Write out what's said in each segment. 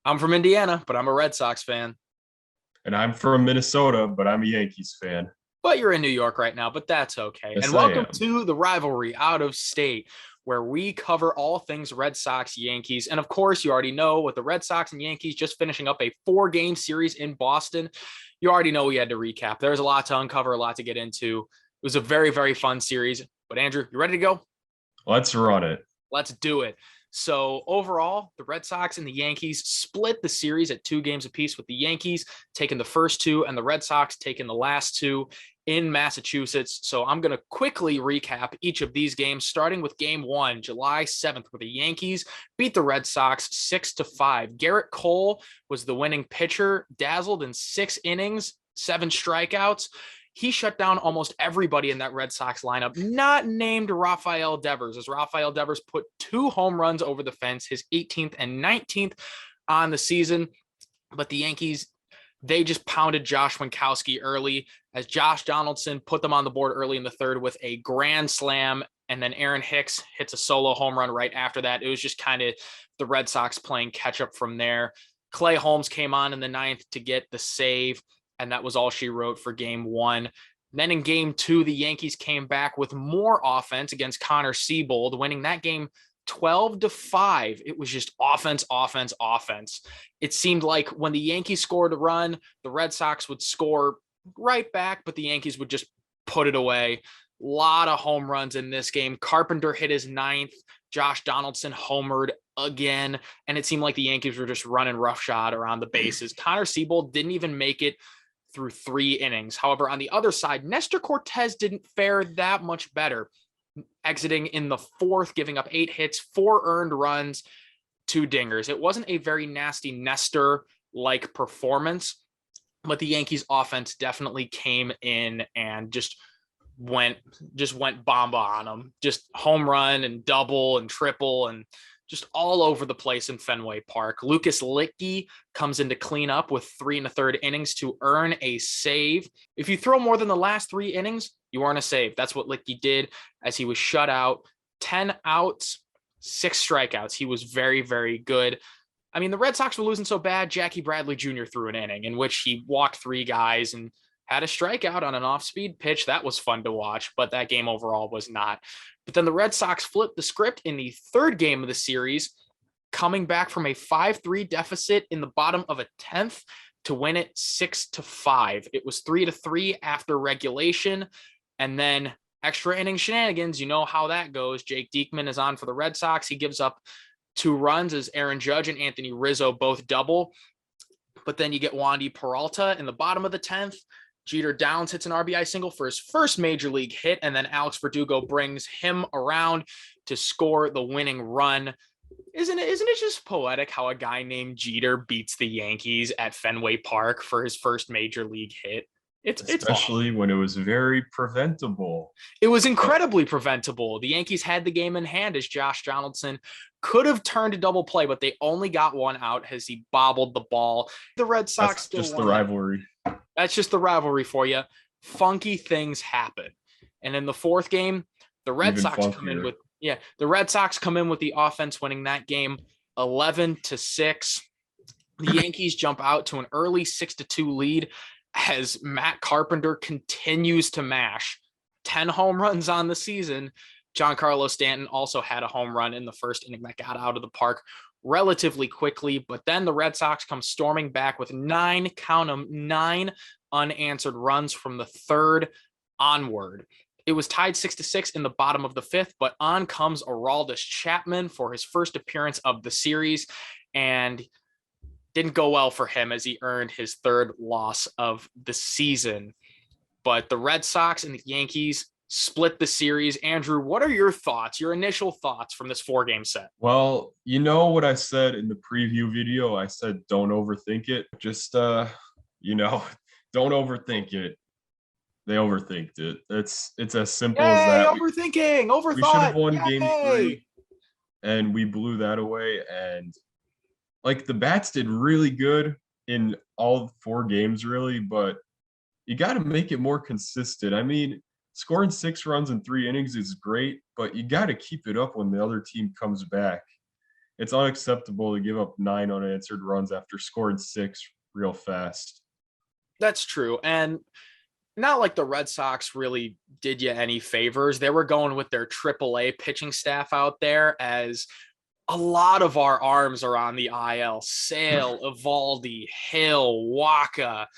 I'm from Indiana, but I'm a Red Sox fan. And I'm from Minnesota, but I'm a Yankees fan. But you're in New York right now, but that's okay. And Yes, I welcome am. to the Rivalry out of state, where we cover all things Red Sox, Yankees. And of course, you already know with the Red Sox and Yankees just finishing up a 4-game series in Boston, you already know we had to recap. There's a lot to uncover, a lot to get into. It was a very, very fun series. But Andrew, you ready to go? Let's run it. Let's do it. So overall, the Red Sox and the Yankees split the series at 2 games apiece, with the Yankees taking the first 2 and the Red Sox taking the last 2 in Massachusetts. So I'm going to quickly recap each of these games, starting with game 1, July 7th, where the Yankees beat the Red Sox 6-5. Garrett Cole was the winning pitcher, dazzled in 6 innings, 7 strikeouts. He shut down almost everybody in that Red Sox lineup, not named Rafael Devers, as Rafael Devers put 2 home runs over the fence, his 18th and 19th on the season. But the Yankees, they just pounded Josh Winkowski early, as Josh Donaldson put them on the board early in the third with a grand slam. And then Aaron Hicks hits a solo home run right after that. It was just kind of the Red Sox playing catch up from there. Clay Holmes came on in the 9th to get the save, and that was all she wrote for game 1. Then in game 2, the Yankees came back with more offense against Connor Siebold, winning that game 12-5. It was just offense, offense, offense. It seemed like when the Yankees scored a run, the Red Sox would score right back, but the Yankees would just put it away. A lot of home runs in this game. Carpenter hit his 9th. Josh Donaldson homered again, and it seemed like the Yankees were just running roughshod around the bases. Connor Siebold didn't even make it through 3 innings. However, on the other side, Nestor Cortez didn't fare that much better, exiting in the 4th, giving up 8 hits, 4 earned runs, 2 dingers. It wasn't a very nasty Nestor-like performance, but the Yankees offense definitely came in and just went bomba on them. Just home run and double and triple and just all over the place in Fenway Park. Lucas Littke comes in to clean up with 3 1/3 innings to earn a save. If you throw more than the last 3 innings, you earn a save. That's what Littke did, as he was shut out. 10 outs, 6 strikeouts. He was very, very good. I mean, the Red Sox were losing so bad, Jackie Bradley Jr. threw an inning in which he walked 3 guys and had a strikeout on an off-speed pitch. That was fun to watch, but that game overall was not. But then the Red Sox flipped the script in the 3rd game of the series, coming back from a 5-3 deficit in the bottom of a 10th to win it 6-5. It was 3-3 after regulation, and then extra inning shenanigans. You know how that goes. Jake Diekman is on for the Red Sox. He gives up 2 runs as Aaron Judge and Anthony Rizzo both double. But then you get Wandy Peralta in the bottom of the 10th. Jeter Downs hits an RBI single for his first major league hit, and then Alex Verdugo brings him around to score the winning run. Isn't it just poetic how a guy named Jeter beats the Yankees at Fenway Park for his first major league hit? It's Especially awesome. when it was very preventable. It was But incredibly preventable. The Yankees had the game in hand, as Josh Donaldson could have turned a double play, but they only got 1 out as he bobbled the ball. The Red Sox that's still just the won it. rivalry. That's just the rivalry for you. Funky things happen. And in the 4th game, the Red Even Sox come in funkier. with the Red Sox come in with the offense, winning that game 11-6. The Yankees jump out to an early 6-2 lead as Matt Carpenter continues to mash. 10 home runs on the season. Giancarlo Stanton also had a home run in the 1st inning that got out of the park relatively quickly, but then the Red Sox come storming back with 9, count them, 9 unanswered runs from the 3rd onward. It was tied 6-6 in the bottom of the 5th, but on comes Aroldis Chapman for his first appearance of the series, and didn't go well for him as he earned his 3rd loss of the season. But the Red Sox and the Yankees split the series. Andrew, what are your thoughts, your initial thoughts from this 4-game set? Well, you know what I said in the preview video? I said don't overthink it. Just you know, don't overthink it. They overthinked it. It's as simple as Yay, that. overthinking, We should have overthought. won game Yay. 3 and we blew that away. And like the bats did really good in all 4 games, really, but you got to make it more consistent. I mean, scoring 6 runs in 3 innings is great, but you got to keep it up when the other team comes back. it's unacceptable to give up 9 unanswered runs after scoring 6 real fast. That's true. And not like the Red Sox really did you any favors. They were going with their AAA pitching staff out there, as a lot of our arms are on the IL. Sale, Evaldi, Hill, Waka,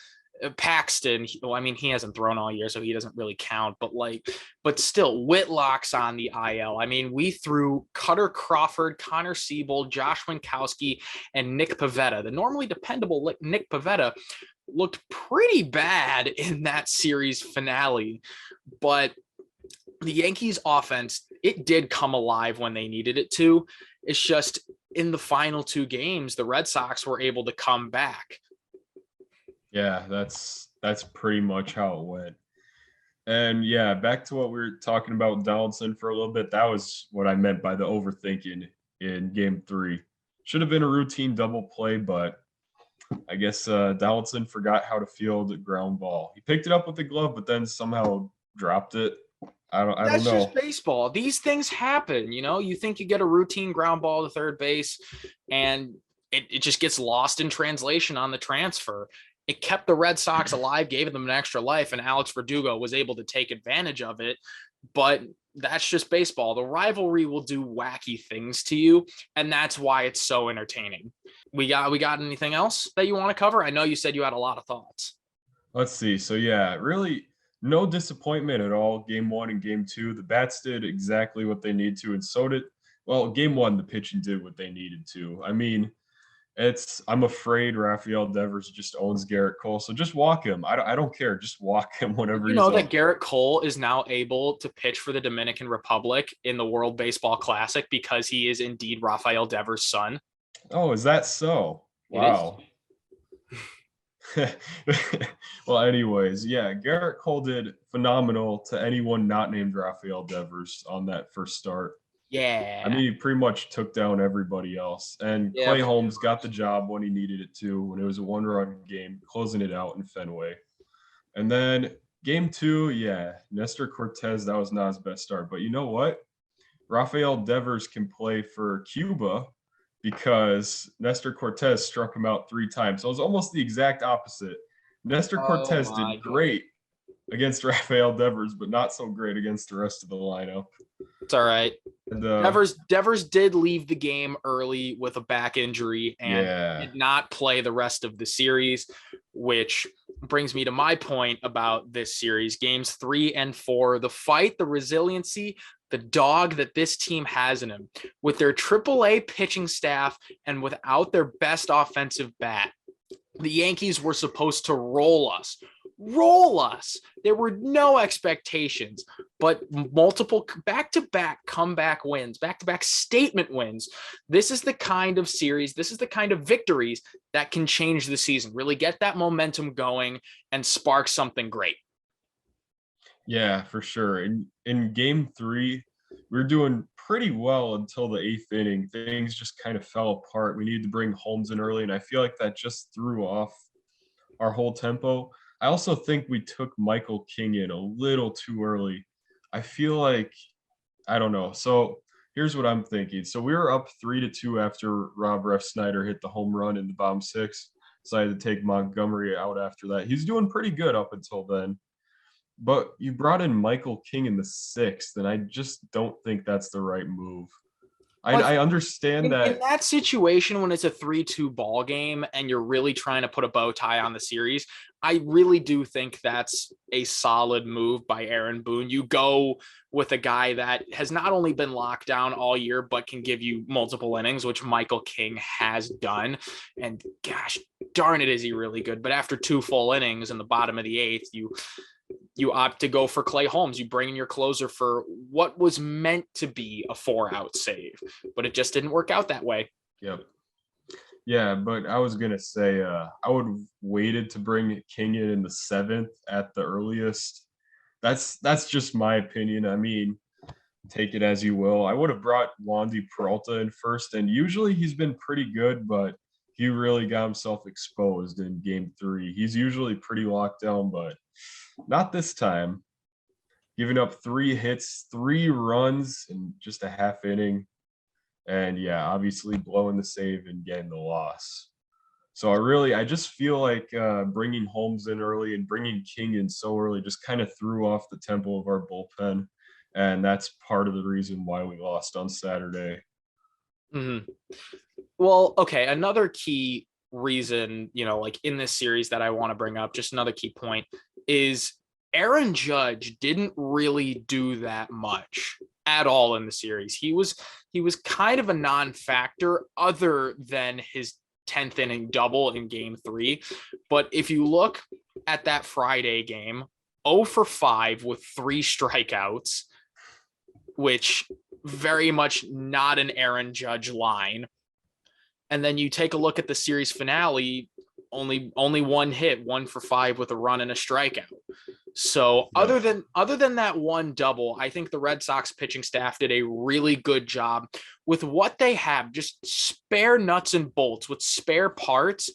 Paxton. Well, I mean, he hasn't thrown all year, so he doesn't really count. But still, Whitlock's on the IL. I mean, we threw Cutter Crawford, Connor Siebold, Josh Winkowski, and Nick Pivetta. The normally dependable Nick Pivetta looked pretty bad in that series finale, but the Yankees offense, it did come alive when they needed it to. It's just in the final 2 games, the Red Sox were able to come back. Yeah, that's pretty much how it went. And yeah, back to what we were talking about Donaldson for a little bit. That was what I meant by the overthinking in game 3. Should have been a routine double play, but I guess Donaldson forgot how to field a ground ball. He picked it up with the glove, but then somehow dropped it. I don't That's know. just baseball. These things happen. You think you get a routine ground ball to third base, and it just gets lost in translation on the transfer. It kept the Red Sox alive, gave them an extra life, and Alex Verdugo was able to take advantage of it. But that's just baseball. The rivalry will do wacky things to you, and that's why it's so entertaining. We got anything else that you want to cover? I know you said you had a lot of thoughts. Let's see. So yeah, really no disappointment at all. Game 1 and game 2, the bats did exactly what they need to, and so did game 1, the pitching did what they needed to. I mean, I'm afraid Rafael Devers just owns Garrett Cole, so just walk him. I don't care. Just walk him whenever You he's know up. that Garrett Cole is now able to pitch for the Dominican Republic in the World Baseball Classic because he is indeed Rafael Devers' son. Oh, is that so? It is. Wow. Well, anyways, yeah, Garrett Cole did phenomenal to anyone not named Rafael Devers on that first start. Yeah. I mean, he pretty much took down everybody else. And Yeah. Clay Holmes got the job when he needed it to, when it was a 1-run game, closing it out in Fenway. And then game 2, yeah, Nestor Cortez, that was not his best start. But you know what? Rafael Devers can play for Cuba because Nestor Cortez struck him out 3 times. So it was almost the exact opposit. Nestor Cortez did great against Rafael Devers, but not so great against the rest of the lineup. It's all right. And, Devers did leave the game early with a back injury and did not play the rest of the series, which brings me to my point about this series. Games 3 and 4, the fight, the resiliency, the dog that this team has in him, with their AAA pitching staff and without their best offensive bat. The Yankees were supposed to roll us. There were no expectations, but multiple back-to-back comeback wins, back-to-back statement wins. This is the kind of series, this is the kind of victories that can change the season, really get that momentum going and spark something great. Yeah, for sure. In game 3, we were doing pretty well until the 8th inning. Things just kind of fell apart. We needed to bring Holmes in early, and I feel like that just threw off our whole tempo. I also think we took Michael King in a little too early. I feel like, I don't know. So here's what I'm thinking. So we were up 3-2 after Rob Refsnyder hit the home run in the bottom 6. So I had to take Montgomery out after that. He's doing pretty good up until then. But you brought in Michael King in the 6th, and I just don't think that's the right move. I understand that in that situation, when it's a 3-2 ball game and you're really trying to put a bow tie on the series, I really do think that's a solid move by Aaron Boone. You go with a guy that has not only been locked down all year, but can give you multiple innings, which Michael King has done. And gosh, darn it, is he really good. But after 2 full innings in the bottom of the 8th, you opt to go for Clay Holmes. You bring in your closer for what was meant to be a 4-out save, but it just didn't work out that way. Yep. Yeah, but I was going to say I would have waited to bring King in the 7th at the earliest. That's just my opinion. I mean, take it as you will. I would have brought Wandy Peralta in first, and usually he's been pretty good, but he really got himself exposed in game 3. He's usually pretty locked down, but not this time. Giving up 3 hits, 3 runs in just a half inning. and yeah, obviously blowing the save and getting the loss. So I just feel like bringing Holmes in early and bringing King in so early just kind of threw off the tempo of our bullpen, and that's part of the reason why we lost on Saturday. Mm-hmm. Well, okay. Another key reason, like in this series that I want to bring up, just another key point is Aaron Judge didn't really do that much at all in the series. He was kind of a non-factor other than his 10th inning double in game 3. But if you look at that Friday game, 0 for 5 with 3 strikeouts, which very much not an Aaron Judge line. And then you take a look at the series finale, only 1 hit, 1 for 5 with a run and a strikeout. So other than that one double, I think the Red Sox pitching staff did a really good job with what they have, just spare nuts and bolts with spare parts,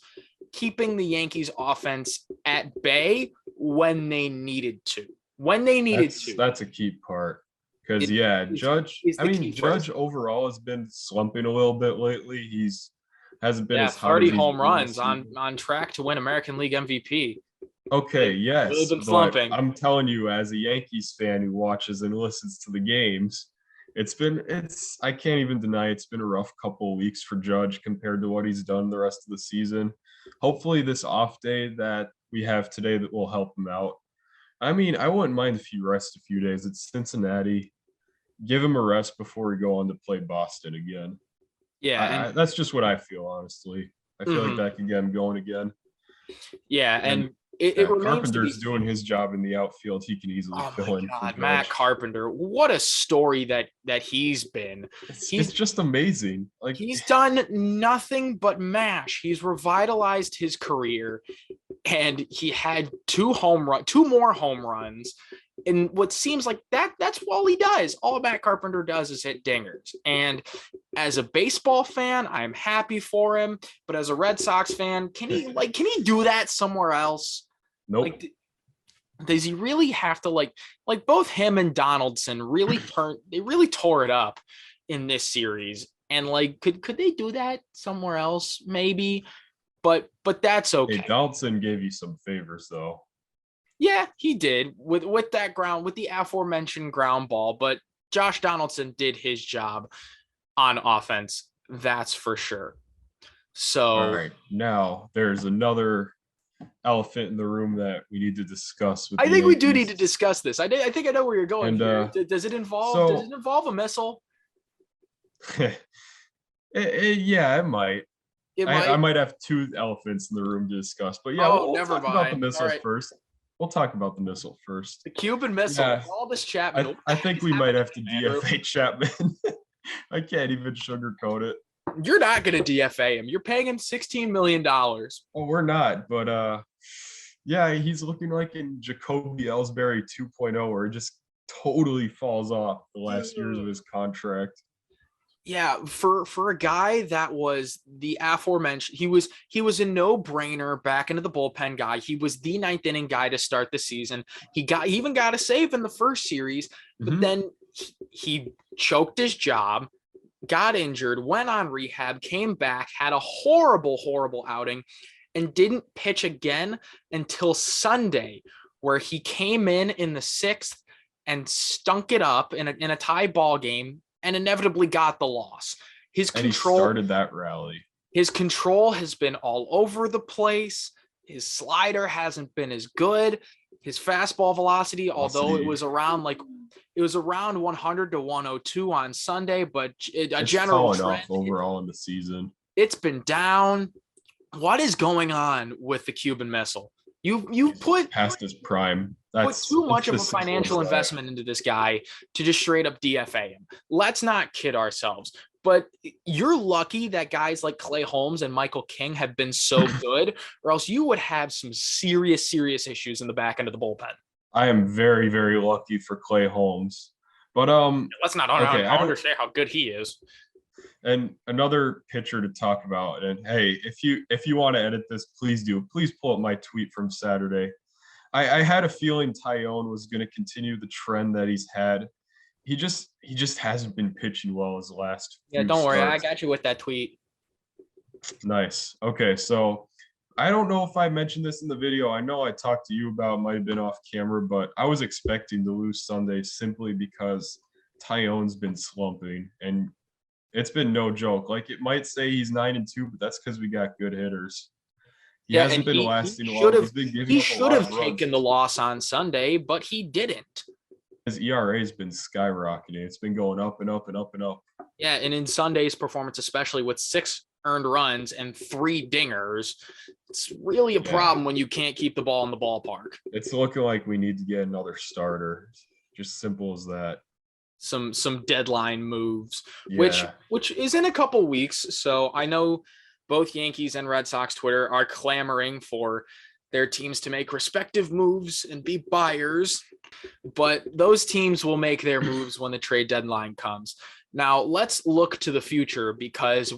keeping the Yankees offense at bay when they needed to. That's a key part. Because Judge, Judge overall has been slumping a little bit lately. Hasn't been as hot 30 as he's home been runs this on season. track to win American League MVP. Okay, Really yes, been but slumping. I'm telling you, as a Yankees fan who watches and listens to the games, I can't even deny it's been a rough couple of weeks for Judge compared to what he's done the rest of the season. Hopefully, this off day that we have today that will help him out. I mean, I wouldn't mind if you rest a few days. It's Cincinnati. Give him a rest before we go on to play Boston again. Yeah, That's just what I feel, honestly. I feel like that can get him going again. Yeah, and it remains Carpenter's to be doing his job in the outfield. He can easily fill in. God, Matt Carpenter, what a story that he's been. It's just amazing. Like, he's done nothing but mash. He's revitalized his career, and he had 2 more home runs. And what seems like that's all he does. All Matt Carpenter does is hit dingers. And as a baseball fan, I'm happy for him. But as a Red Sox fan, can he do that somewhere else? Nope. Like, does he really have to like both him and Donaldson really tore it up in this series? And like, could they do that somewhere else? Maybe, but that's okay. Hey, Donaldson gave you some favors though. Yeah, he did with the aforementioned ground ball, but Josh Donaldson did his job on offense. That's for sure. So, all right, now there's another elephant in the room that we need to discuss. I think we do need to discuss this. I think I know where you're going here. Does it involve a missile? Yeah, it might. I might have 2 elephants in the room to discuss, but yeah, we'll talk about the missiles first. We'll talk about the missile first. The Cuban missile. Yeah. All this Chapman. I think we might have to DFA Chapman. I can't even sugarcoat it. You're not going to DFA him. You're paying him $16 million. Oh, we're not. But yeah, he's looking like in Jacoby Ellsbury 2.0, where it just totally falls off the last years of his contract. Yeah, for a guy that was the aforementioned, he was a no-brainer back into the bullpen guy. He was the 9th inning guy to start the season. He even got a save in the first series, but then he choked his job, got injured, went on rehab, came back, had a horrible outing, and didn't pitch again until Sunday, where he came in the 6th and stunk it up in a tie ball game, and inevitably got the loss. He started that rally. His control has been all over the place. His slider hasn't been as good. His fastball velocity, although it was around 100 to 102 on Sunday, but it's general trend off overall in the season. It's been down. What is going on with the Cuban missile? You put past his prime. Put too much of a financial investment into this guy to just straight up DFA him. Let's not kid ourselves. But you're lucky that guys like Clay Holmes and Michael King have been so good, or else you would have some serious issues in the back end of the bullpen. I am very, very lucky for Clay Holmes. But let's not understand how good he is. And another pitcher to talk about. And hey, if you want to edit this, please do. Please pull up my tweet from Saturday. I had a feeling Tyone was going to continue the trend that he's had. he just hasn't been pitching well his last Yeah, few don't worry. I starts. got you with that tweet. Nice. Okay, so I don't know if I mentioned this in the video. I know I talked to you about it, might have been off camera, but I was expecting to lose Sunday simply because Tyone's been slumping, and it's been no joke. Like it might say he's 9-2, but that's because we got good hitters. He Yeah, and hasn't been he lasting should long. have He's been giving he up a should lot have of runs. taken the loss on Sunday, but he didn't. His ERA has been skyrocketing. It's been going up and up and up and up. Yeah, and in Sunday's performance, especially with 6 earned runs and 3 dingers, it's really a problem when you can't keep the ball in the ballpark. It's looking like we need to get another starter. Just simple as that. Some deadline moves, Yeah. which is in a couple weeks. So I know both Yankees and Red Sox Twitter are clamoring for their teams to make respective moves and be buyers, but those teams will make their moves when the trade deadline comes. Now let's look to the future, because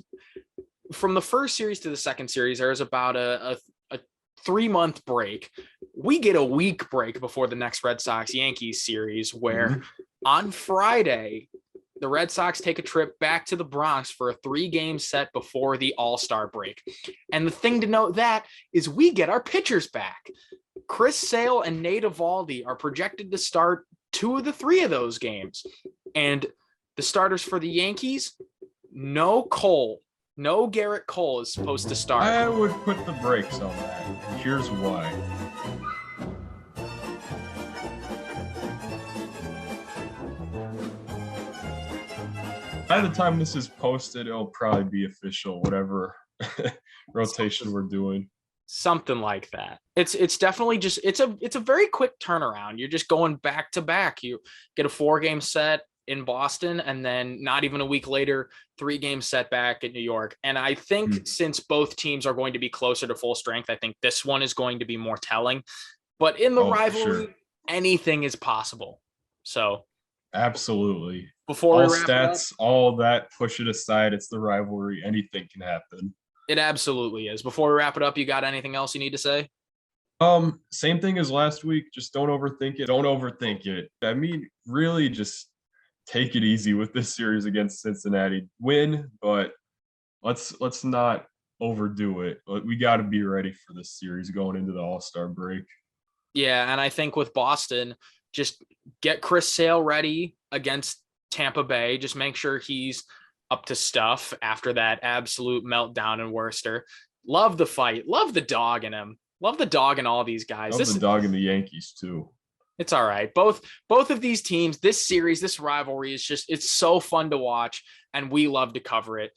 from the first series to the second series, there's about a 3-month break. We get a week break before the next Red Sox Yankees series, where on Friday, the Red Sox take a trip back to the Bronx for a 3-game set before the All-Star break. And the thing to note that is we get our pitchers back. Chris Sale and Nate Eovaldi are projected to start 2 of the 3 of those games. And the starters for the Yankees, no Cole. No Garrett Cole is supposed to start. I would put the brakes on that. Here's why. By the time this is posted, it'll probably be official, whatever rotation we're doing. Something like that. It's definitely just it's a very quick turnaround. You're just going back to back. You get a 4-game set in Boston, and then not even a week later, 3-game setback in New York. And I think since both teams are going to be closer to full strength, I think this one is going to be more telling. But in the rivalry, anything is possible. So absolutely. Before all we wrap stats, up, all that, push it aside. It's the rivalry. Anything can happen. It absolutely is. Before we wrap it up, you got anything else you need to say? Same thing as last week. Just don't overthink it. Don't overthink it. I mean, really just take it easy with this series against Cincinnati. Win, but let's not overdo it. We got to be ready for this series going into the All-Star break. Yeah, and I think with Boston, just get Chris Sale ready against Tampa Bay. Just make sure he's up to stuff after that absolute meltdown in Worcester. Love the fight. Love the dog in him. Love the dog in all these guys. Love the dog in the Yankees too. It's all right. Both of these teams, this series, this rivalry is just, it's so fun to watch, and we love to cover it.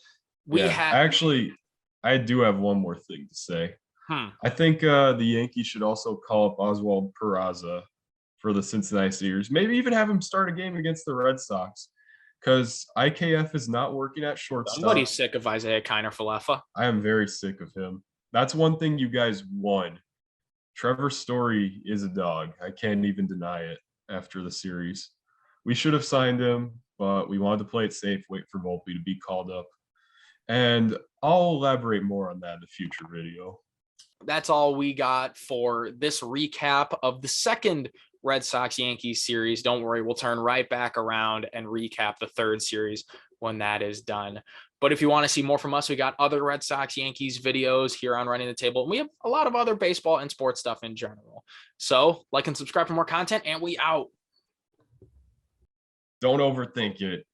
Actually, I do have one more thing to say. I think the Yankees should also call up Oswald Peraza for the Cincinnati series. Maybe even have him start a game against the Red Sox, because IKF is not working at shortstop. Somebody's sick of Isaiah Kiner-Falefa. I am very sick of him. That's one thing you guys won. Trevor Story is a dog. I can't even deny it after the series. We should have signed him, but we wanted to play it safe, wait for Volpe to be called up. And I'll elaborate more on that in the future video. That's all we got for this recap of the second Red Sox Yankees series. Don't worry, we'll turn right back around and recap the third series when that is done. But if you want to see more from us, we got other Red Sox Yankees videos here on Running the Table. And we have a lot of other baseball and sports stuff in general. So like and subscribe for more content, and we out. Don't overthink it.